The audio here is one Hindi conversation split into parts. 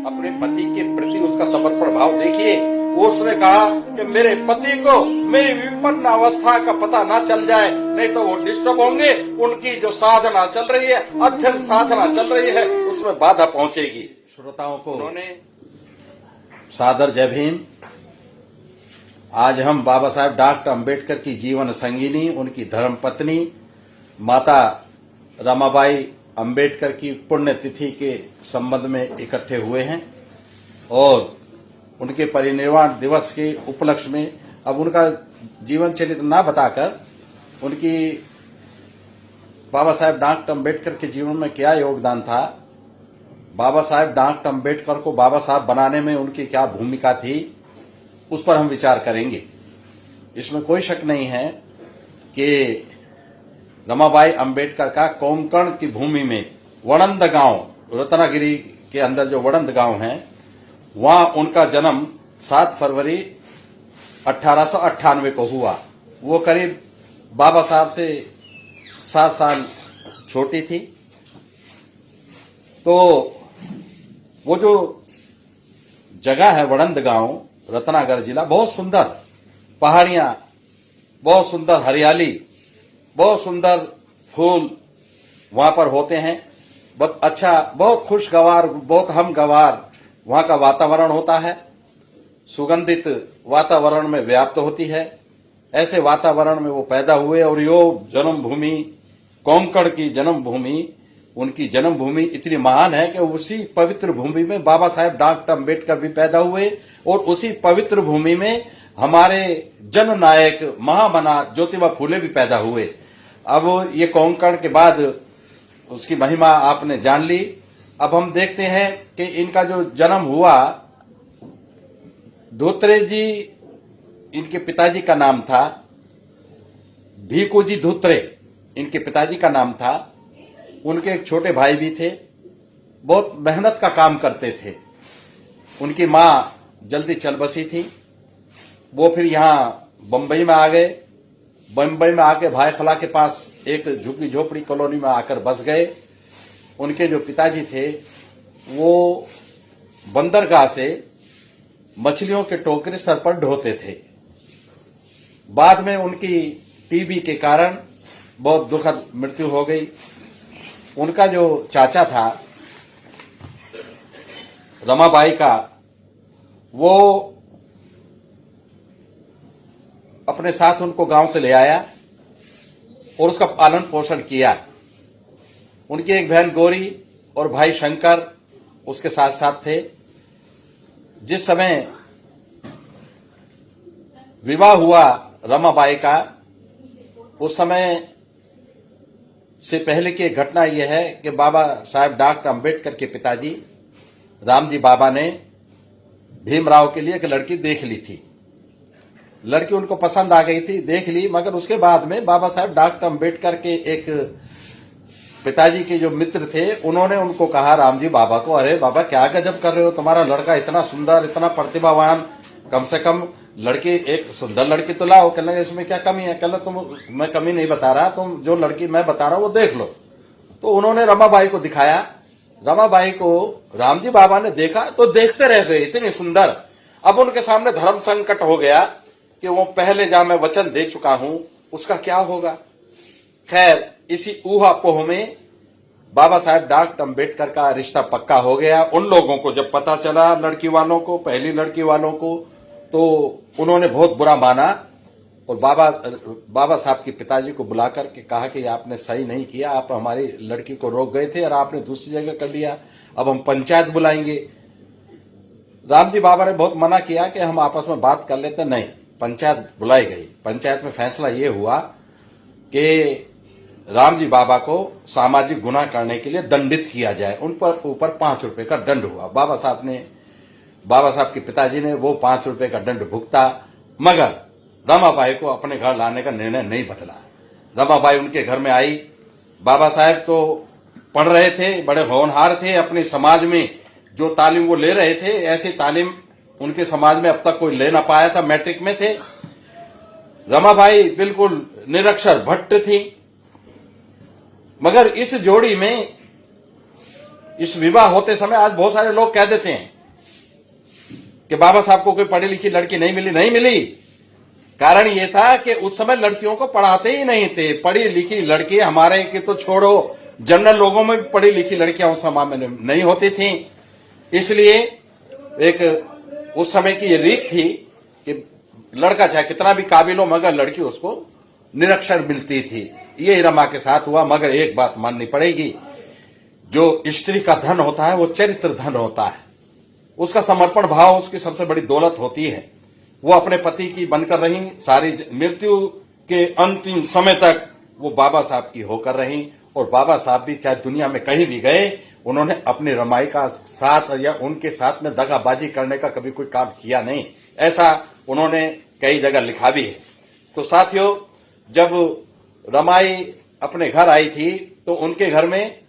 अपने पति के प्रति उसका समर्पण भाव देखिए। उसने कहा कि मेरे पति को मेरी विपन्न अवस्था का पता ना चल जाए, नहीं तो वो डिस्टर्ब होंगे, उनकी जो साधना चल रही है, अध्ययन साधना चल रही है, उसमें बाधा पहुंचेगी। श्रोताओं को उन्होंने सादर जय भीम। आज हम बाबा साहेब डॉक्टर अम्बेडकर की जीवन संगिनी, उनकी धर्मपत्नी माता रमाबाई अम्बेडकर की पुण्यतिथि के संबंध में इकट्ठे हुए हैं और उनके परिनिर्वाण दिवस के उपलक्ष्य में अब उनका जीवन चरित्र न बताकर उनकी बाबा साहेब डॉक्टर अम्बेडकर के जीवन में क्या योगदान था, बाबा साहेब डॉक्टर अम्बेडकर को बाबा साहब बनाने में उनकी क्या भूमिका थी, उस पर हम विचार करेंगे। इसमें कोई शक नहीं है कि रमाबाई अम्बेडकर का कोंकण की भूमि में वड़ंद गांव, रत्नागिरी के अंदर जो वड़ंद गांव है, वहां उनका जन्म 7 फरवरी 1898 को हुआ। वो करीब बाबा साहब से 7 साल छोटी थी। तो वो जो जगह है वड़ंद गांव, रत्नागर जिला, बहुत सुंदर पहाड़ियां, बहुत सुंदर हरियाली, बहुत सुंदर फूल वहां पर होते हैं। बहुत अच्छा, बहुत खुशगवार, बहुत हमगवार वहां का वातावरण होता है। सुगंधित वातावरण में व्याप्त होती है। ऐसे वातावरण में वो पैदा हुए और यो जन्मभूमि, कोंकण की जन्मभूमि, उनकी जन्मभूमि इतनी महान है कि उसी पवित्र भूमि में बाबा साहेब डॉक्टर अम्बेडकर भी पैदा हुए और उसी पवित्र भूमि में हमारे जननायक महामना ज्योतिबा फूले भी पैदा हुए। अब ये कोंकण के बाद उसकी महिमा आपने जान ली। अब हम देखते हैं कि इनका जो जन्म हुआ, धोत्रे जी इनके पिताजी का नाम था, भीकू जी धोत्रे इनके पिताजी का नाम था। उनके एक छोटे भाई भी थे, बहुत मेहनत का काम करते थे। उनकी मां जल्दी चल बसी थी। वो फिर यहां बंबई में आ गए। बंबई में आके भाई खला के पास एक झुग्गी झोपड़ी कॉलोनी में आकर बस गए। उनके जो पिताजी थे वो बंदरगाह से मछलियों के टोकरे सर पर ढोते थे। बाद में उनकी टीबी के कारण बहुत दुखद मृत्यु हो गई। उनका जो चाचा था रमाबाई का, वो अपने साथ उनको गांव से ले आया और उसका पालन पोषण किया। उनकी एक बहन गौरी और भाई शंकर उसके साथ साथ थे। जिस समय विवाह हुआ रमाबाई का, उस समय से पहले की एक घटना यह है कि बाबा साहेब डॉक्टर अम्बेडकर के पिताजी रामजी बाबा ने भीमराव के लिए एक लड़की देख ली थी। लड़की उनको पसंद आ गई थी, देख ली, मगर उसके बाद में बाबा साहेब डॉक्टर अम्बेडकर के एक पिताजी के जो मित्र थे, उन्होंने उनको कहा रामजी बाबा को, अरे बाबा क्या गजब कर रहे हो, तुम्हारा लड़का इतना सुंदर, इतना प्रतिभावान, कम से कम लड़की, एक सुंदर लड़की तो लाओ। कहने लगे इसमें क्या कमी है? कहला तुम, मैं कमी नहीं बता रहा, तुम जो लड़की मैं बता रहा हूं वो देख लो। तो उन्होंने रमाबाई को दिखाया। रमाबाई को रामजी बाबा ने देखा तो देखते रह गए, इतनी सुंदर। अब उनके सामने धर्म संकट हो गया कि वो पहले जहां मैं वचन दे चुका हूं उसका क्या होगा। खैर, इसी ऊहापोह में बाबा साहेब डॉक्टर अम्बेडकर का रिश्ता पक्का हो गया। उन लोगों को जब पता चला, लड़की वालों को, पहली लड़की वालों को, तो उन्होंने बहुत बुरा माना और बाबा साहब के पिताजी को बुलाकर के कहा कि आपने सही नहीं किया, आप हमारी लड़की को रोक गए थे और आपने दूसरी जगह कर लिया, अब हम पंचायत बुलाएंगे। रामजी बाबा ने बहुत मना किया कि हम आपस में बात कर लेते। नहीं, पंचायत बुलाई गई। पंचायत में फैसला ये हुआ कि रामजी बाबा को सामाजिक गुनाह करने के लिए दंडित किया जाए। उन पर ऊपर 5 रुपए का दंड हुआ। बाबा साहब के पिताजी ने वो 5 रुपए का दंड भुगता, मगर रमाबाई को अपने घर लाने का निर्णय नहीं बदला। रमाबाई उनके घर में आई। बाबा साहेब तो पढ़ रहे थे, बड़े होनहार थे, अपने समाज में जो तालीम वो ले रहे थे, ऐसी तालीम उनके समाज में अब तक कोई ले ना पाया था। मैट्रिक में थे। रमाबाई बिल्कुल निरक्षर भट्ट थी। मगर इस जोड़ी में, इस विवाह होते समय आज बहुत सारे लोग कह देते हैं कि बाबा साहब को कोई पढ़ी लिखी लड़की नहीं मिली? नहीं मिली। कारण ये था कि उस समय लड़कियों को पढ़ाते ही नहीं थे। पढ़ी लिखी लड़की हमारे की तो छोड़ो, जनरल लोगों में भी पढ़ी लिखी लड़कियां उस समय में नहीं होती थी। इसलिए एक उस समय की ये रीत थी कि लड़का चाहे कितना भी काबिल हो मगर लड़की उसको निरक्षर मिलती थी। ये रमा के साथ हुआ। मगर एक बात माननी पड़ेगी, जो स्त्री का धन होता है वो चरित्र धन होता है। उसका समर्पण भाव उसकी सबसे बड़ी दौलत होती है। वो अपने पति की बनकर रही, सारी मृत्यु के अंतिम समय तक वो बाबा साहब की होकर रही। और बाबा साहब भी चाहे दुनिया में कहीं भी गए, उन्होंने अपनी रमाई का साथ या उनके साथ में दगाबाजी करने का कभी कोई काम किया नहीं। ऐसा उन्होंने कई जगह लिखा भी है। तो साथियों, जब रमाई अपने घर आई थी तो उनके घर में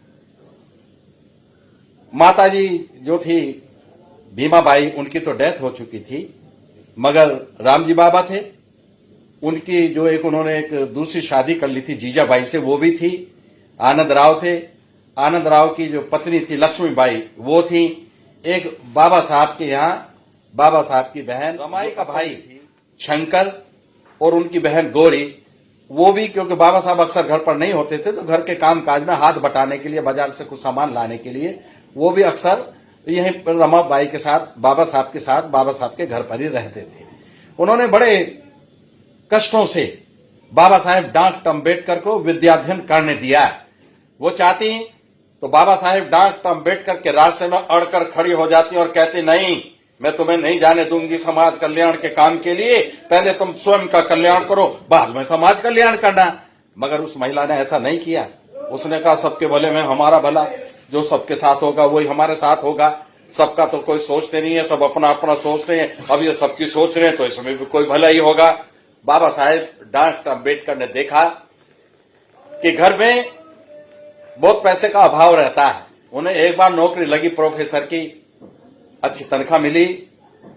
माताजी जो थी भीमाबाई, उनकी तो डेथ हो चुकी थी, मगर रामजी बाबा थे। उनकी जो एक उन्होंने एक दूसरी शादी कर ली थी जीजाबाई से, वो भी थी। आनंद राव थे। आनंद राव की जो पत्नी थी लक्ष्मीबाई, वो थी। एक बाबा साहब के यहाँ बाबा साहब की बहन रमाई का भाई शंकर और उनकी बहन गौरी, वो भी क्योंकि बाबा साहब अक्सर घर पर नहीं होते थे तो घर के काम काज में हाथ बटाने के लिए, बाजार से कुछ सामान लाने के लिए वो भी अक्सर यहीं पर रमाबाई के साथ, बाबा साहब के साथ, बाबा साहब के घर पर ही रहते थे। उन्होंने बड़े कष्टों से बाबा साहेब डॉक्टर अम्बेडकर को विद्याध्ययन करने दिया। वो चाहती तो बाबा साहेब डॉक्टर अम्बेडकर के रास्ते में अड़कर खड़ी हो जाती और कहती, नहीं, मैं तुम्हें नहीं जाने दूंगी समाज कल्याण के काम के लिए। पहले तुम स्वयं का कल्याण करो, बाद में समाज कल्याण करना। मगर उस महिला ने ऐसा नहीं किया। उसने कहा, सबके भले में हमारा भला, जो सबके साथ होगा वही हमारे साथ होगा। सबका तो कोई सोचते नहीं है, सब अपना अपना सोचते हैं। अब ये सबकी सोच रहे हैं तो इसमें भी कोई भला ही होगा। बाबा साहेब डॉक्टर अम्बेडकर ने देखा कि घर में बहुत पैसे का अभाव रहता है। उन्हें एक बार नौकरी लगी प्रोफेसर की, अच्छी तनख्वाह मिली,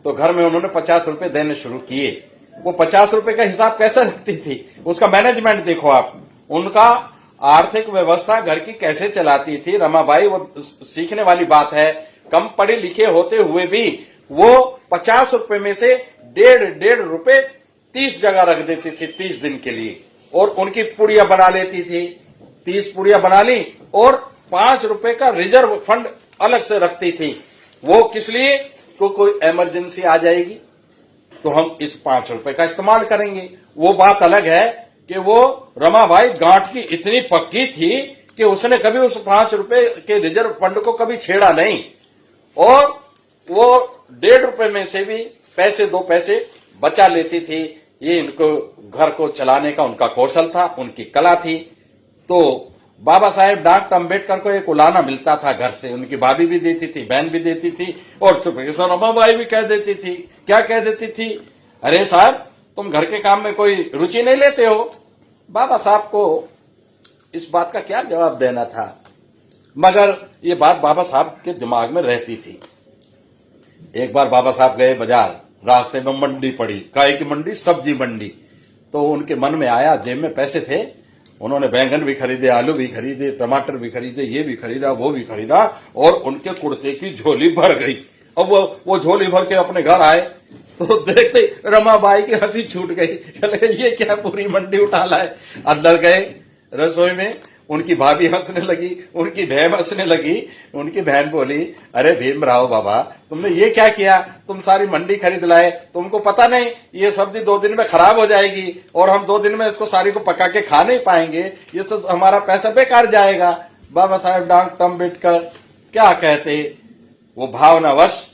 तो घर में उन्होंने 50 रुपए देने शुरू किए। वो 50 रुपए का हिसाब कैसे रखती थी, उसका मैनेजमेंट देखो आप, उनका आर्थिक व्यवस्था घर की कैसे चलाती थी रमाबाई। वो सीखने वाली बात है। कम पढ़े लिखे होते हुए भी वो 50 रुपए में से 1.5 रुपए 30 जगह रख देती थी 30 दिन के लिए। और उनकी पुड़िया बना लेती थी, 30 पुड़िया बना ली और 5 रुपए का रिजर्व फंड अलग से रखती थी। वो किस लिए? तो कोई इमरजेंसी आ जाएगी तो हम इस 5 रुपए का इस्तेमाल करेंगे। वो बात अलग है कि वो रमाबाई गांठ की इतनी पक्की थी कि उसने कभी उस 5 रुपए के रिजर्व फंड को कभी छेड़ा नहीं। और वो 1.5 रुपए में से भी पैसे 2 पैसे बचा लेती थी। ये इनको घर को चलाने का उनका कौशल था, उनकी कला थी। तो बाबा साहेब डॉक्टर अम्बेडकर को एक उलाना मिलता था घर से, उनकी भाभी भी देती थी, बहन भी देती थी और प्रोफेसर रमाबाई भी कह देती थी। क्या कह देती थी? अरे साहब, तुम घर के काम में कोई रुचि नहीं लेते हो। बाबा साहब को इस बात का क्या जवाब देना था, मगर ये बात बाबा साहब के दिमाग में रहती थी। एक बार बाबा साहब गए बाजार, रास्ते में मंडी पड़ी, काय की मंडी, सब्जी मंडी। तो उनके मन में आया, जेब में पैसे थे, उन्होंने बैंगन भी खरीदे, आलू भी खरीदे, टमाटर भी खरीदे, ये भी खरीदा, वो भी खरीदा और उनके कुर्ते की झोली भर गई। अब वो झोली भर के अपने घर आए तो देखते रमाबाई की हंसी छूट गई। चले ये क्या पूरी मंडी उठा लाए। अंदर गए रसोई में, उनकी भाभी हंसने लगी, उनकी बहन हंसने लगी। उनकी बहन बोली, अरे भीमराव बाबा, तुमने ये क्या किया? तुम सारी मंडी खरीद लाए, तुमको पता नहीं ये सब्जी 2 दिन में खराब हो जाएगी और हम 2 दिन में इसको सारी को पका के खा नहीं पाएंगे, ये सब हमारा पैसा बेकार जाएगा। बाबा साहेब डॉक्टर अम्बेडकर क्या कहते, वो भावनावश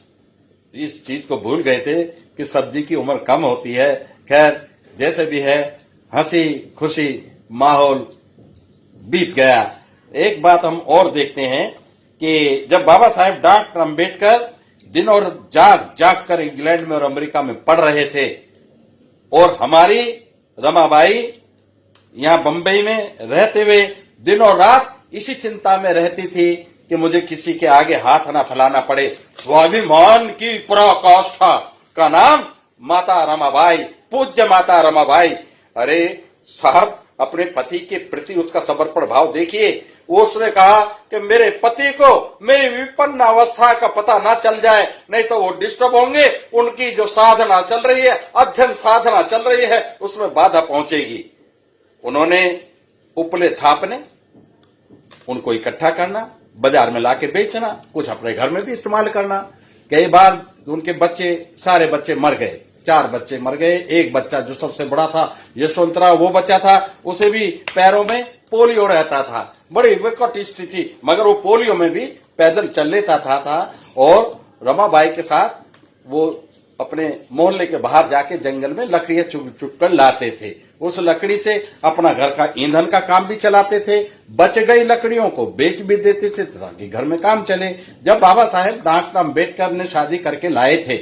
इस चीज को भूल गए थे कि सब्जी की उम्र कम होती है। खैर, जैसे भी है, हंसी खुशी माहौल बीत गया। एक बात हम और देखते हैं कि जब बाबा साहेब डॉक्टर अम्बेडकर दिन और जाग कर इंग्लैंड में और अमेरिका में पढ़ रहे थे और हमारी रमाबाई यहां बंबई में रहते हुए दिन और रात इसी चिंता में रहती थी कि मुझे किसी के आगे हाथ ना फैलाना पड़े। स्वाभिमान की पराकाष्ठा का नाम माता रमाबाई, पूज्य माता रमाबाई। अरे साहब, अपने पति के प्रति उसका समर्पण भाव देखिए। उसने कहा कि मेरे पति को मेरी विपन्न अवस्था का पता ना चल जाए, नहीं तो वो डिस्टर्ब होंगे, उनकी जो साधना चल रही है, अध्ययन साधना चल रही है, उसमें बाधा पहुंचेगी। उन्होंने उपले थापने, उनको इकट्ठा करना, बाजार में लाके बेचना, कुछ अपने घर में भी इस्तेमाल करना। कई बार उनके बच्चे, सारे बच्चे मर गए, 4 बच्चे मर गए। एक बच्चा जो सबसे बड़ा था, यशवंतराव, वो बच्चा था, उसे भी पैरों में पोलियो रहता था, बड़ी विकट स्थिति, मगर वो पोलियो में भी पैदल चल लेता था और रमाबाई के साथ वो अपने मोहल्ले के बाहर जाके जंगल में लकड़ियां चुग कर लाते थे। उस लकड़ी से अपना घर का ईंधन का काम भी चलाते थे, बच गई लकड़ियों को बेच भी देते थे ताकि घर में काम चले। जब बाबा साहेब डॉक्टर अम्बेडकर ने शादी करके लाए थे,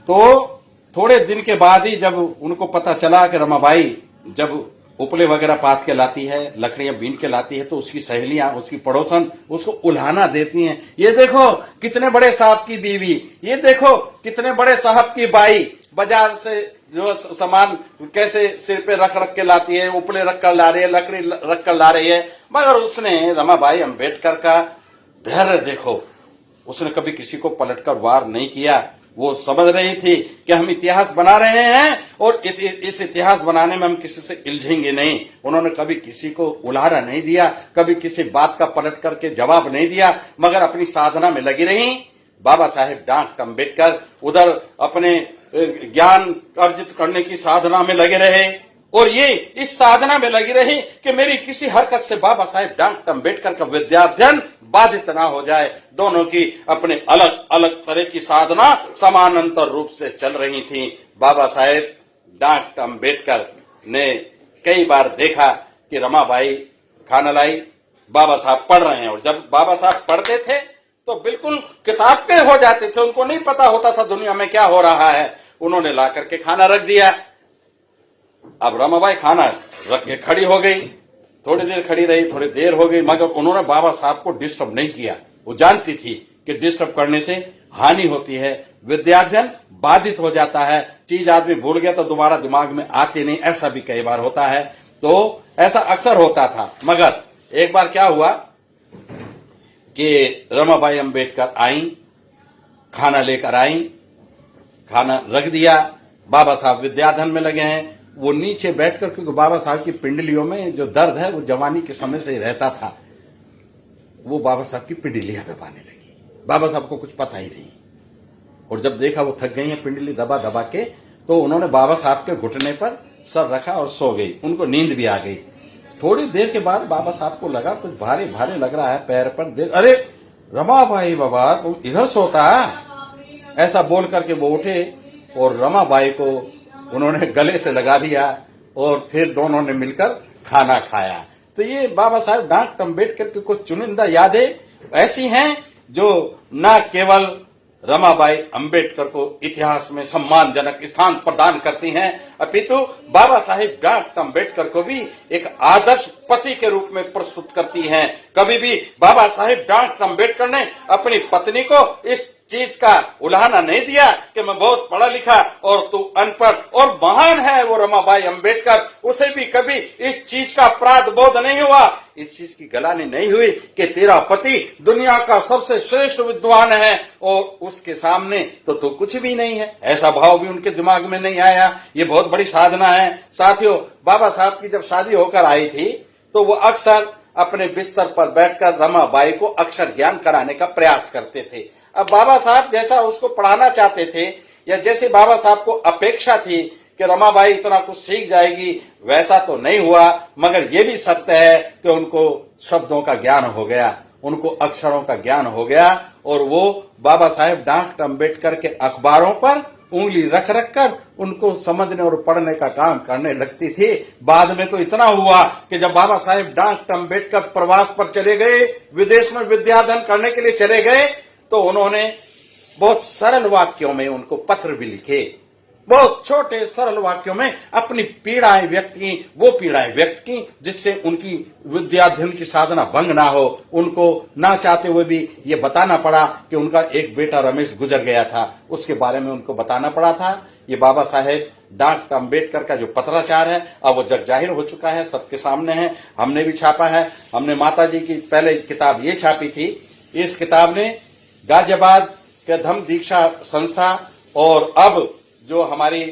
तो थोड़े दिन के बाद ही जब उनको पता चला कि रमाबाई जब उपले वगैरह पात के लाती है, लकड़ियां बीन के लाती है, तो उसकी सहेलियां, उसकी पड़ोसन उसको उल्हाना देती हैं, ये देखो कितने बड़े साहब की बीवी, ये देखो कितने बड़े साहब की बाई, बाजार से जो सामान कैसे सिर पे रख रख के लाती है, उपले रख कर ला रही है, लकड़ी रख कर ला रही है। मगर उसने, रमाबाई अम्बेडकर का धैर्य देखो, उसने कभी किसी को पलटकर वार नहीं किया। वो समझ रही थी कि हम इतिहास बना रहे हैं और इस इतिहास बनाने में हम किसी से इल्झेंगे नहीं। उन्होंने कभी किसी को उलारा नहीं दिया, कभी किसी बात का पलट करके जवाब नहीं दिया, मगर अपनी साधना में लगी रही। बाबा साहेब डॉक्टर अम्बेडकर उधर अपने ज्ञान अर्जित करने की साधना में लगे रहे और ये इस साधना में लगी रही कि मेरी किसी हरकत से बाबा साहेब डॉक्टर अम्बेडकर का विद्याध्ययन बाधित ना हो जाए। दोनों की अपने अलग अलग तरह की साधना समानांतर रूप से चल रही थी। बाबा साहेब डॉक्टर अम्बेडकर ने कई बार देखा कि रमाबाई खाना लाई, बाबा साहब पढ़ रहे हैं, और जब बाबा साहब पढ़ते थे तो बिल्कुल किताब पे हो जाते थे, उनको नहीं पता होता था दुनिया में क्या हो रहा है। उन्होंने ला करके खाना रख दिया। अब रमाबाई खाना रख के खड़ी हो गई, थोड़ी देर खड़ी रही, थोड़ी देर हो गई, मगर उन्होंने बाबा साहब को डिस्टर्ब नहीं किया। वो जानती थी कि डिस्टर्ब करने से हानि होती है, विद्याध्ययन बाधित हो जाता है, चीज आदमी भूल गया तो दोबारा दिमाग में आती नहीं, ऐसा भी कई बार होता है। तो ऐसा अक्सर होता था। मगर एक बार क्या हुआ कि रमाबाई अम्बेडकर आई, खाना लेकर आई, खाना रख दिया, बाबा साहब विद्याध्ययन में लगे हैं। वो नीचे बैठकर, क्योंकि बाबा साहब की पिंडलियों में जो दर्द है वो जवानी के समय से ही रहता था, वो बाबा साहब की पिंडलियां दबाने लगी। बाबा साहब को कुछ पता ही नहीं, और जब देखा वो थक गई है पिंडली दबा दबा के, तो उन्होंने बाबा साहब के घुटने पर सर रखा और सो गई। उनको नींद भी आ गई। थोड़ी देर के बाद बाबा साहब को लगा कुछ भारी भारी लग रहा है पैर पर, देख, अरे रमाबाई बाबा तुम इधर सोता, ऐसा बोल करके वो उठे और रमाबाई को उन्होंने गले से लगा लिया और फिर दोनों ने मिलकर खाना खाया। तो ये बाबा साहेब डॉक्टर अम्बेडकर की कुछ चुनिंदा यादें ऐसी हैं जो न केवल रमाबाई अम्बेडकर को इतिहास में सम्मानजनक स्थान प्रदान करती हैं, अपितु बाबा साहेब डॉक्टर अम्बेडकर को भी एक आदर्श पति के रूप में प्रस्तुत करती हैं। कभी भी बाबा साहेब डॉक्टर अम्बेडकर ने अपनी पत्नी को इस चीज का उल्हाना नहीं दिया कि मैं बहुत पढ़ा लिखा और तू अनपढ़, और महान है वो रमाबाई अम्बेडकर, उसे भी कभी इस चीज का अपराध बोध नहीं हुआ, इस चीज की गलानी नहीं हुई कि तेरा पति दुनिया का सबसे श्रेष्ठ विद्वान है और उसके सामने तो तू कुछ भी नहीं है। ऐसा भाव भी उनके दिमाग में नहीं आया। ये बहुत बड़ी साधना है। साथियों, बाबा साहब की जब शादी होकर आई थी तो वो अक्सर अपने बिस्तर पर बैठकर रमाबाई को अक्षर ज्ञान कराने का प्रयास करते थे। अब बाबा साहब जैसा उसको पढ़ाना चाहते थे, या जैसे बाबा साहब को अपेक्षा थी कि रमाबाई इतना कुछ सीख जाएगी, वैसा तो नहीं हुआ। मगर ये भी सत्य है कि उनको शब्दों का ज्ञान हो गया, उनको अक्षरों का ज्ञान हो गया, और वो बाबा साहेब डॉक्टर अम्बेडकर के अखबारों पर उंगली रख रख कर उनको समझने और पढ़ने का काम करने लगती थी। बाद में तो इतना हुआ कि जब बाबा साहेब डॉक्टर अम्बेडकर प्रवास पर चले गए, विदेश में विद्याध्ययन करने के लिए चले गए, तो उन्होंने बहुत सरल वाक्यों में उनको पत्र भी लिखे, बहुत छोटे सरल वाक्यों में अपनी पीड़ाएं व्यक्त की, वो पीड़ाएं व्यक्त की जिससे उनकी विद्याध्ययन की साधना भंग ना हो। उनको ना चाहते हुए भी ये बताना पड़ा कि उनका एक बेटा रमेश गुजर गया था, उसके बारे में उनको बताना पड़ा था। ये बाबा साहेब डॉक्टर अम्बेडकर का जो पत्राचार है अब वो जग जाहिर हो चुका है, सबके सामने है। हमने भी छापा है। हमने माता जी की पहले किताब ये छापी थी। इस किताब ने गाजियाबाद के धम्म दीक्षा संस्था और अब जो हमारी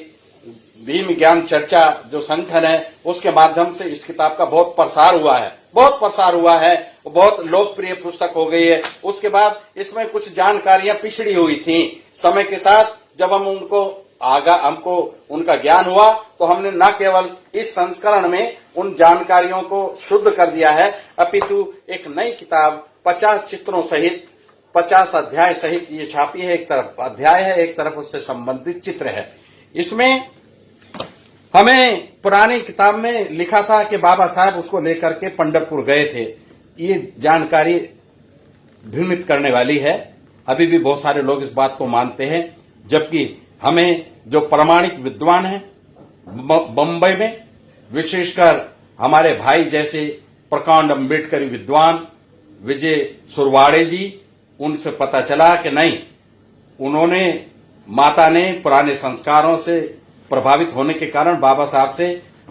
भीम ज्ञान चर्चा जो संगठन है उसके माध्यम से इस किताब का बहुत प्रसार हुआ है, बहुत लोकप्रिय पुस्तक हो गई है। उसके बाद इसमें कुछ जानकारियां पिछड़ी हुई थी। समय के साथ जब हम हमको उनका ज्ञान हुआ तो हमने न केवल इस संस्करण में उन जानकारियों को शुद्ध कर दिया है, अपितु एक नई किताब 50 चित्रों सहित 50 अध्याय सहित ये छापी है। एक तरफ अध्याय है, एक तरफ उससे संबंधित चित्र है। इसमें हमें पुरानी किताब में लिखा था कि बाबा साहब उसको लेकर के पंढरपुर गए थे। ये जानकारी भ्रमित करने वाली है। अभी भी बहुत सारे लोग इस बात को मानते हैं, जबकि हमें जो प्रामाणिक विद्वान हैं बंबई में, विशेषकर हमारे भाई जैसे प्रकांड अम्बेडकरी विद्वान विजय सुरवाड़े जी, उनसे पता चला कि नहीं, उन्होंने माता ने पुराने संस्कारों से प्रभावित होने के कारण बाबा साहब से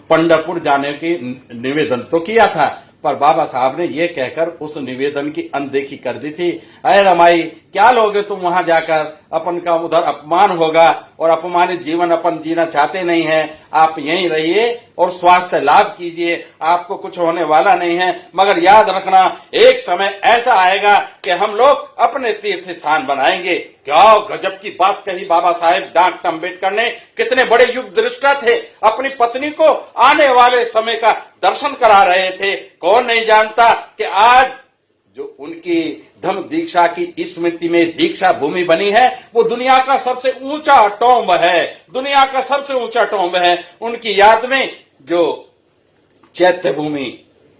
पंढरपुर जाने की निवेदन तो किया था, पर बाबा साहब ने ये कहकर उस निवेदन की अनदेखी कर दी थी। अरे रमाई, क्या लोगे तुम वहां जाकर, अपन का उधर अपमान होगा और अपमानित जीवन अपन जीना चाहते नहीं है। आप यहीं रहिए और स्वास्थ्य लाभ कीजिए, आपको कुछ होने वाला नहीं है। मगर याद रखना, एक समय ऐसा आएगा कि हम लोग अपने तीर्थ स्थान बनाएंगे। क्या गजब की बात कही बाबा साहेब डॉक्टर अम्बेडकर ने। कितने बड़े युग दृष्टा थे, अपनी पत्नी को आने वाले समय का दर्शन करा रहे थे। कौन नहीं जानता कि आज जो उनकी धम्म दीक्षा की स्मृति में दीक्षा भूमि बनी है, वो दुनिया का सबसे ऊंचा टॉम्ब है, दुनिया का सबसे ऊंचा टॉम्ब है। उनकी याद में जो चैत्य भूमि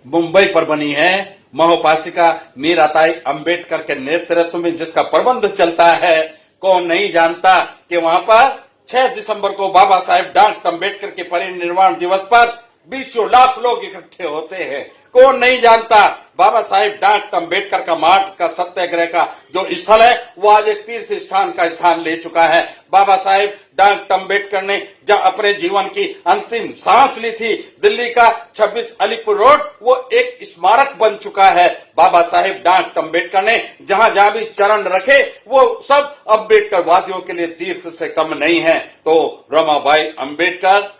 मुंबई पर बनी है, महोपासिका मीराताई अंबेडकर के नेतृत्व में जिसका प्रबंध चलता है, कौन नहीं जानता कि वहां पर 6 दिसंबर को बाबा साहेब डॉक्टर अम्बेडकर के परिनिर्वाण दिवस पर 20 लाख लोग इकट्ठे होते हैं। कौन नहीं जानता बाबा साहेब डॉक्टर अम्बेडकर का मार्च का सत्याग्रह का जो स्थल है वो आज एक तीर्थ स्थान का स्थान ले चुका है। बाबा साहेब डॉक्टर अम्बेडकर ने जब अपने जीवन की अंतिम सांस ली थी, दिल्ली का 26 अलीपुर रोड वो एक स्मारक बन चुका है। बाबा साहेब डॉक्टर अम्बेडकर ने जहां जहां भी चरण रखे वो सब अम्बेडकर वादियों के लिए तीर्थ से कम नहीं है। तो रमाबाई अम्बेडकर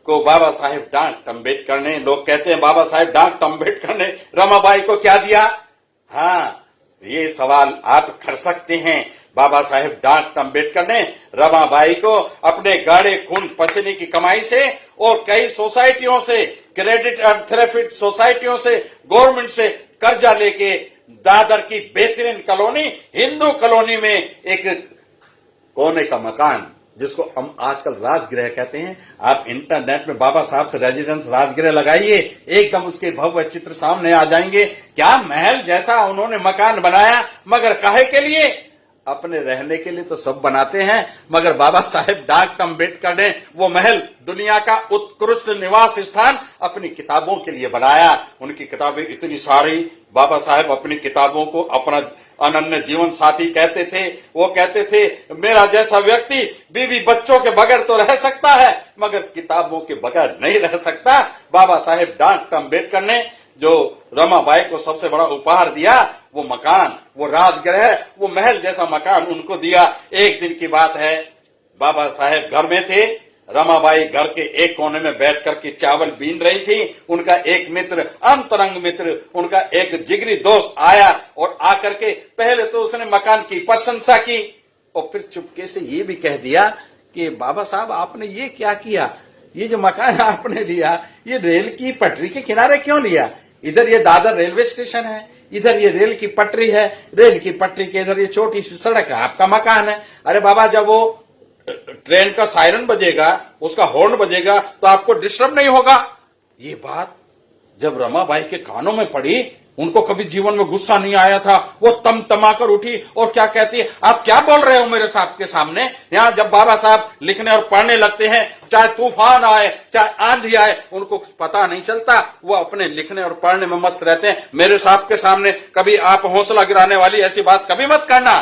को बाबा साहेब डॉक्टर अम्बेडकर ने, लोग कहते हैं बाबा साहेब डॉक्टर अम्बेडकर ने रमाबाई को क्या दिया? हाँ, ये सवाल आप कर सकते हैं। बाबा साहेब डॉक्टर अम्बेडकर ने रमाबाई को अपने गाढ़े खून पसीने की कमाई से और कई सोसाइटियों से, क्रेडिट और थेरेपिस्ट सोसाइटियों से, गवर्नमेंट से कर्जा लेके दादर की बेहतरीन कॉलोनी, हिंदू कॉलोनी में एक कोने का मकान, जिसको हम आजकल राजगृह कहते हैं, आप इंटरनेट में बाबा साहब से रेजिडेंस राजगृह लगाइए, एकदम उसके भव्य चित्र सामने आ जाएंगे। क्या महल जैसा उन्होंने मकान बनाया, मगर काहे के लिए? अपने रहने के लिए तो सब बनाते हैं, मगर बाबा साहेब डॉक्टर अम्बेडकर ने वो महल, दुनिया का उत्कृष्ट निवास स्थान अपनी किताबों के लिए बनाया। उनकी किताबें इतनी सारी, बाबा साहेब अपनी किताबों को अपना अनन्य जीवन साथी कहते थे। वो कहते थे मेरा जैसा व्यक्ति बीवी बच्चों के बगैर तो रह सकता है, मगर किताबों के बगैर नहीं रह सकता। बाबा साहेब डॉक्टर अम्बेडकर ने जो रमाबाई को सबसे बड़ा उपहार दिया, वो मकान, वो राजगृह, वो महल जैसा मकान उनको दिया। एक दिन की बात है, बाबा साहेब घर में थे, रमाबाई घर के एक कोने में बैठ करके चावल बीन रही थी। उनका एक मित्र, अंतरंग मित्र, उनका एक जिगरी दोस्त आया और आकर के पहले तो उसने मकान की प्रशंसा की और फिर चुपके से ये भी कह दिया कि बाबा साहब आपने ये क्या किया, ये जो मकान आपने लिया ये रेल की पटरी के किनारे क्यों लिया? इधर ये दादर रेलवे स्टेशन है, इधर ये रेल की पटरी है, रेल की पटरी के इधर ये छोटी सी सड़क है, आपका मकान है। अरे बाबा, जब वो ट्रेन का सायरन बजेगा, उसका हॉर्न बजेगा तो आपको डिस्टर्ब नहीं होगा। ये बात जब रमाबाई के कानों में पड़ी, उनको कभी जीवन में गुस्सा नहीं आया था। वो तमतमाकर उठी और क्या कहती है, आप क्या बोल रहे हो मेरे साहब के सामने? यहाँ जब बाबा साहब लिखने और पढ़ने लगते हैं, चाहे तूफान आए, चाहे आंधी आए, उनको पता नहीं चलता, वो अपने लिखने और पढ़ने में मस्त रहते हैं। मेरे साहब के सामने कभी आप हौसला गिराने वाली ऐसी बात कभी मत करना।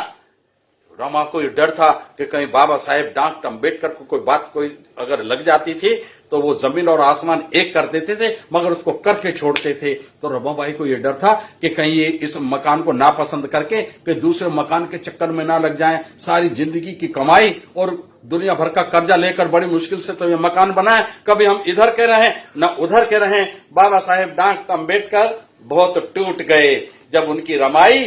रमा को ये डर था कि कहीं बाबा साहेब डॉक्टर अम्बेडकर को कोई बात कोई अगर लग जाती थी तो वो जमीन और आसमान एक कर देते थे, मगर उसको करके छोड़ते थे। तो रमाबाई को ये डर था कि कहीं ये इस मकान को नापसंद करके कि दूसरे मकान के चक्कर में ना लग जाएं। सारी जिंदगी की कमाई और दुनिया भर का कर्जा लेकर बड़ी मुश्किल से तो ये मकान बनाए, कभी हम इधर के रहें न उधर के रहें। बाबा साहेब डॉक्टर अम्बेडकर बहुत टूट गए जब उनकी रमाई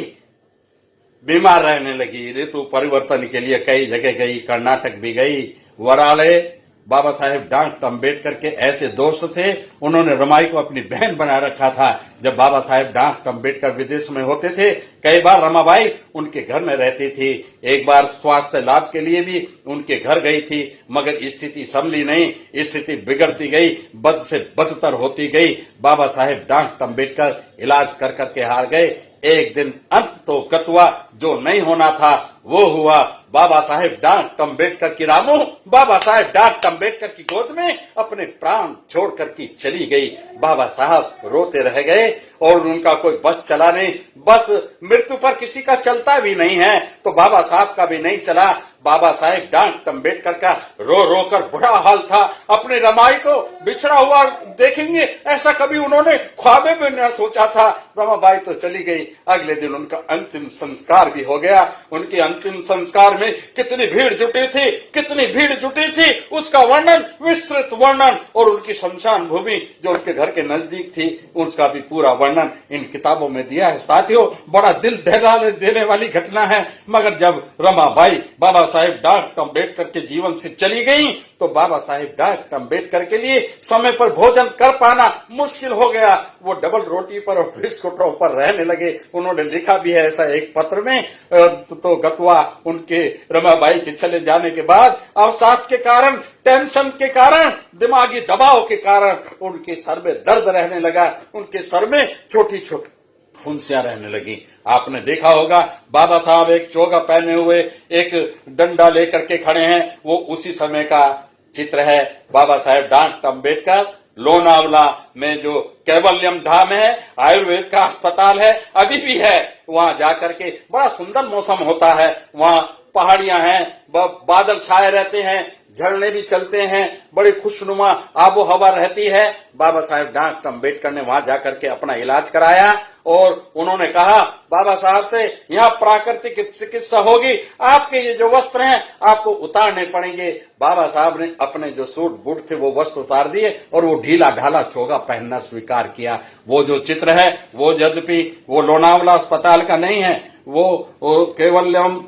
बीमार रहने लगी। ऋतु परिवर्तन के लिए कई जगह गई, कर्नाटक भी गई, वराले। बाबा साहेब डॉक्टर अम्बेडकर के ऐसे दोस्त थे, उन्होंने रमाई को अपनी बहन बना रखा था। जब बाबा साहेब डॉक्टर अम्बेडकर विदेश में होते थे, कई बार रमाबाई उनके घर में रहती थी। एक बार स्वास्थ्य लाभ के लिए भी उनके घर गई थी, मगर स्थिति संभली नहीं, स्थिति बिगड़ती गई, बद से बदतर होती गई। बाबा साहेब डॉक्टर अम्बेडकर इलाज कर करके हार गए। एक दिन अंत तो कतवा जो नहीं होना था वो हुआ। बाबा साहेब डॉक्टर अम्बेडकर की रामू बाबा साहेब डॉक्टर अम्बेडकर की गोद में अपने प्राण छोड़कर की चली गई। बाबा साहब रोते रह गए और उनका कोई बस चला नहीं। बस मृत्यु पर किसी का चलता भी नहीं है, तो बाबा साहब का भी नहीं चला। बाबा साहेब डॉक्टर अम्बेडकर का रो रो कर बुरा हाल था। अपनी रमाई को बिछड़ा हुआ देखेंगे ऐसा कभी उन्होंने ख्वाब में न सोचा था। रमाबाई तो चली गई, अगले दिन उनका अंतिम संस्कार भी हो गया। उनके अंतिम संस्कार में कितनी भीड़ जुटी थी, कितनी भीड़ जुटी थी, उसका वर्णन, विस्तृत वर्णन, और उनकी शमशान भूमि जो उनके घर के नजदीक थी उसका भी पूरा वर्णन इन किताबों में दिया है। साथियों, बड़ा दिल दहला देने वाली घटना है। मगर जब रमाबाई बाबा साहेब डॉक्टर अम्बेडकर के जीवन से चली गई तो बाबा साहेब डॉक्टर अम्बेडकर के लिए समय पर भोजन कर पाना मुश्किल हो गया। वो डबल रोटी पर और बिस्कुटों पर रहने लगे। उन्होंने लिखा भी है ऐसा एक पत्र में। तो गतवा उनके रमाबाई के चले जाने के बाद अवसाद के कारण, टेंशन के कारण, दिमागी दबाव के कारण उनके सर में दर्द रहने लगा। उनके सर में छोटी छोटी फुंसियां रहने लगी। आपने देखा होगा बाबा साहब एक चोगा पहने हुए एक डंडा लेकर के खड़े हैं, वो उसी समय का चित्र है। बाबा साहेब डॉक्टर अम्बेडकर लोनावला में जो कैवल्यम धाम है, आयुर्वेद का अस्पताल है, अभी भी है। वहां जाकर के बड़ा सुंदर मौसम होता है। वहां पहाड़ियां हैं, बादल छाए रहते हैं, झरने भी चलते हैं, बड़ी खुशनुमा आबो हवा रहती है। बाबा साहेब डॉक्टर अम्बेडकर ने वहां जाकर के अपना इलाज कराया और उन्होंने कहा बाबा साहब से, यहाँ प्राकृतिक चिकित्सा होगी, आपके ये जो वस्त्र हैं आपको उतारने पड़ेंगे। बाबा साहब ने अपने जो सूट बूट थे वो वस्त्र उतार दिए और वो ढीला ढाला चोगा पहनना स्वीकार किया। वो जो चित्र है वो यद्यपि वो लोनावला अस्पताल का नहीं है, वो केवल्यम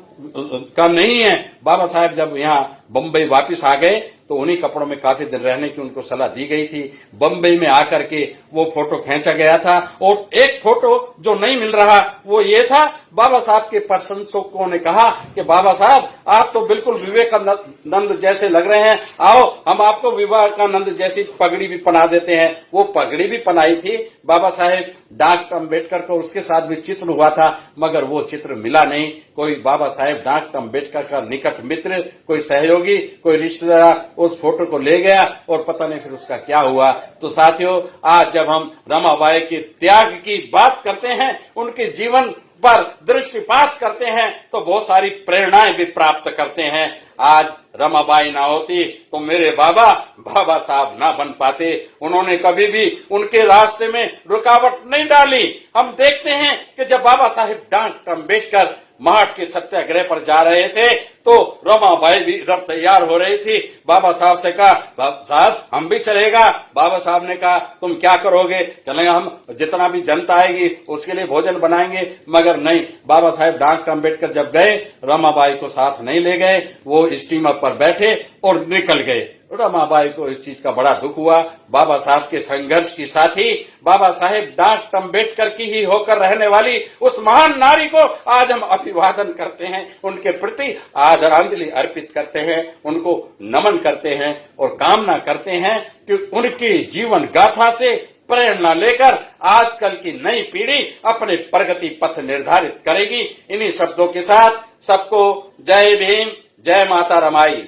का नहीं है। बाबा साहब जब यहाँ बम्बई वापस आ गए तो उन्हीं कपड़ों में काफी दिन रहने की उनको सलाह दी गई थी। बम्बई में आकर के वो फोटो खींचा गया था और एक फोटो जो नहीं मिल रहा वो ये था। बाबा साहब के प्रशंसकों ने कहा कि बाबा साहब आप तो बिल्कुल विवेकानंद जैसे लग रहे हैं, आओ हम आपको विवेकानंद जैसी पगड़ी भी पहना देते हैं। वो पगड़ी भी पहनाई थी बाबा साहेब डॉक्टर अम्बेडकर को, उसके साथ भी चित्र हुआ था, मगर वो चित्र मिला नहीं। कोई बाबा साहेब डॉक्टर अम्बेडकर का निकट मित्र, कोई सहयोगी, कोई रिश्तेदार उस फोटो को ले गया और पता नहीं फिर उसका क्या हुआ। तो साथियों, आज जब हम रमाबाई के त्याग की बात करते हैं, उनके जीवन पर दृष्टिपात करते हैं, तो बहुत सारी प्रेरणाएं भी प्राप्त करते हैं। आज रमाबाई ना होती तो मेरे बाबा साहब ना बन पाते। उन्होंने कभी भी उनके रास्ते में रुकावट नहीं डाली। हम देखते हैं कि जब बाबा साहेब डॉक्टर अम्बेडकर महाट के सत्याग्रह पर जा रहे थे तो रमाबाई भी इधर तैयार हो रही थी। बाबा साहब से कहा बाबा साहब हम भी चलेगा। बाबा साहब ने कहा तुम क्या करोगे? चलेगा, हम जितना भी जनता आएगी उसके लिए भोजन बनाएंगे। मगर नहीं, बाबा साहेब डॉक्टर अम्बेडकर जब गए रमाबाई को साथ नहीं ले गए। वो स्टीमर पर बैठे और निकल गए। रमाबाई को इस चीज का बड़ा दुख हुआ। बाबा साहब के संघर्ष की साथी बाबा साहेब डॉक्टर अम्बेडकर की ही होकर रहने वाली उस महान नारी को आज हम अभिवादन करते हैं, उनके प्रति आदरांजलि अर्पित करते हैं, उनको नमन करते हैं और कामना करते हैं कि उनकी जीवन गाथा से प्रेरणा लेकर आजकल की नई पीढ़ी अपने प्रगति पथ निर्धारित करेगी। इन्हीं शब्दों के साथ सबको जय भीम, जय माता रमाई।